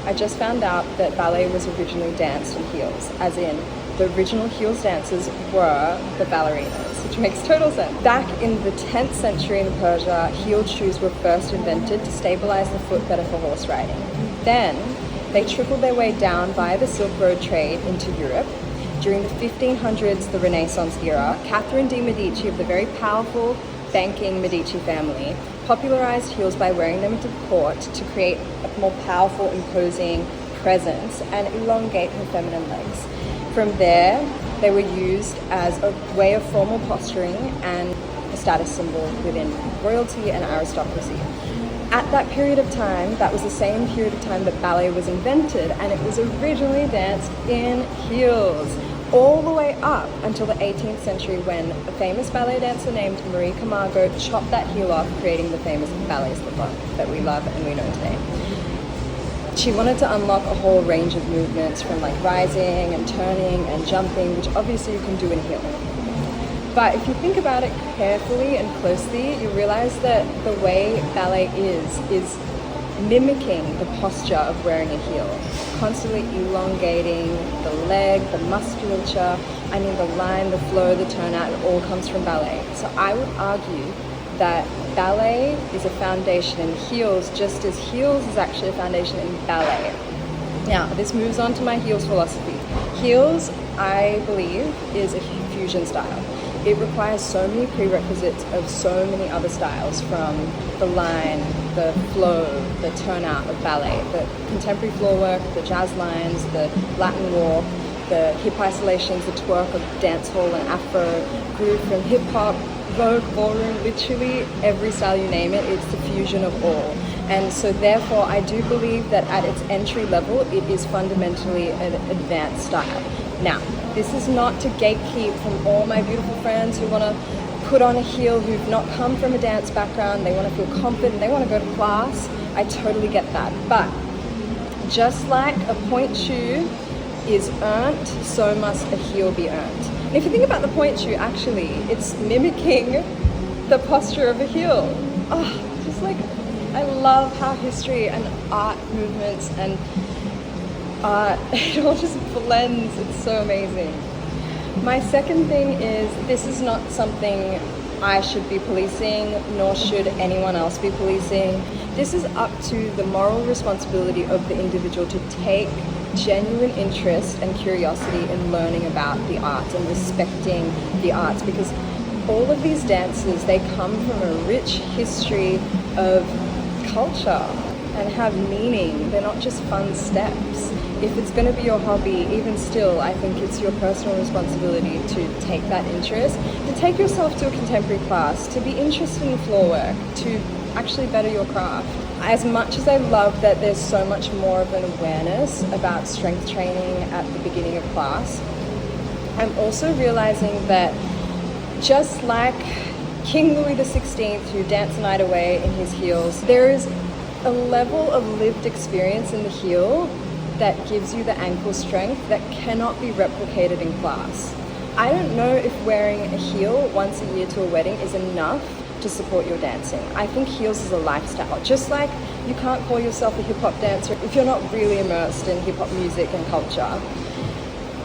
I just found out that ballet was originally danced in heels, as in the original heels dancers were the ballerinas, which makes total sense. Back in the 10th century in Persia, heeled shoes were first invented to stabilize the foot better for horse riding. Then they trickled their way down via the Silk Road trade into Europe. During the 1500s, the Renaissance era, Catherine de' Medici of the very powerful banking Medici family popularized heels by wearing them into the court to create a more powerful, imposing presence and elongate her feminine legs. From there, they were used as a way of formal posturing and a status symbol within royalty and aristocracy. At that period of time, that was the same period of time that ballet was invented, and it was originally danced in heels, all the way up until the 18th century when a famous ballet dancer named Marie Camargo chopped that heel off, creating the famous ballet slipper that we love and we know today. She wanted to unlock a whole range of movements from like rising and turning and jumping, which obviously you can do in heel. But if you think about it carefully and closely, you realize that the way ballet is mimicking the posture of wearing a heel, constantly elongating the leg, the musculature, the line, the flow, the turnout, it all comes from ballet. So I would argue that ballet is a foundation in heels, just as heels is actually a foundation in ballet. Now, this moves on to my heels philosophy. Heels, I believe, is a fusion style. It requires so many prerequisites of so many other styles, from the line, the flow, the turnout of ballet, the contemporary floor work, the jazz lines, the Latin walk, the hip isolations, the twerk of dancehall and afro, groove from hip hop, Vogue, ballroom, literally every style you name it, it's the fusion of all. And so therefore, I do believe that at its entry level, it is fundamentally an advanced style. Now, this is not to gatekeep from all my beautiful friends who want to put on a heel, who've not come from a dance background, they want to feel confident, they want to go to class. I totally get that. But just like a point shoe is earned, so must a heel be earned. And if you think about the point shoe, actually, it's mimicking the posture of a heel. Oh, just like, I love how history and art movements and art, it all just blends. It's so amazing. My second thing is, this is not something I should be policing, nor should anyone else be policing. This is up to the moral responsibility of the individual to take genuine interest and curiosity in learning about the arts and respecting the arts, because all of these dances, they come from a rich history of culture and have meaning. They're not just fun steps. If it's going to be your hobby, even still, I think it's your personal responsibility to take that interest, to take yourself to a contemporary class, to be interested in floor work, to actually better your craft. As much as I love that there's so much more of an awareness about strength training at the beginning of class, I'm also realizing that just like King Louis XVI, who danced the night away in his heels, there is a level of lived experience in the heel that gives you the ankle strength that cannot be replicated in class. I don't know if wearing a heel once a year to a wedding is enough to support your dancing. I think heels is a lifestyle. Just like you can't call yourself a hip-hop dancer if you're not really immersed in hip-hop music and culture.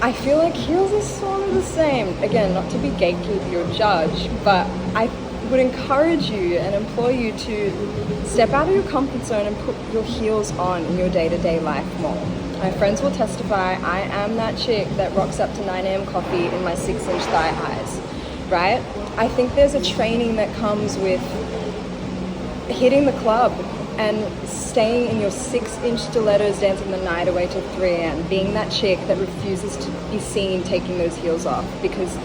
I feel like heels are sort of the same. Again, not to be gatekeeper or judge, but I would encourage you and implore you to step out of your comfort zone and put your heels on in your day-to-day life more. My friends will testify, I am that chick that rocks up to 9 a.m. coffee in my 6-inch thigh highs, right? I think there's a training that comes with hitting the club and staying in your 6-inch stilettos, dancing the night away till 3 a.m., being that chick that refuses to be seen taking those heels off because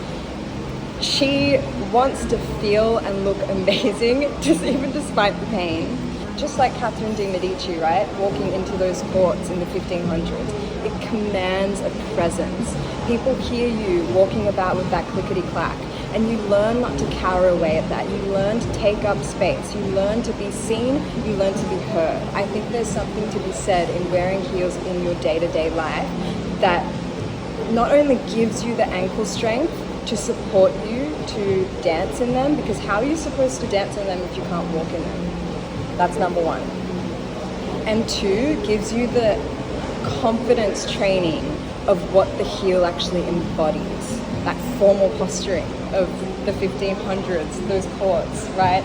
she wants to feel and look amazing, just even despite the pain. Just like Catherine de' Medici, right? Walking into those courts in the 1500s. It commands a presence. People hear you walking about with that clickety-clack, and you learn not to cower away at that. You learn to take up space. You learn to be seen. You learn to be heard. I think there's something to be said in wearing heels in your day-to-day life that not only gives you the ankle strength to support you to dance in them, because how are you supposed to dance in them if you can't walk in them? That's number one. And two, gives you the confidence training of what the heel actually embodies. That formal posturing of the 1500s, those courts, right?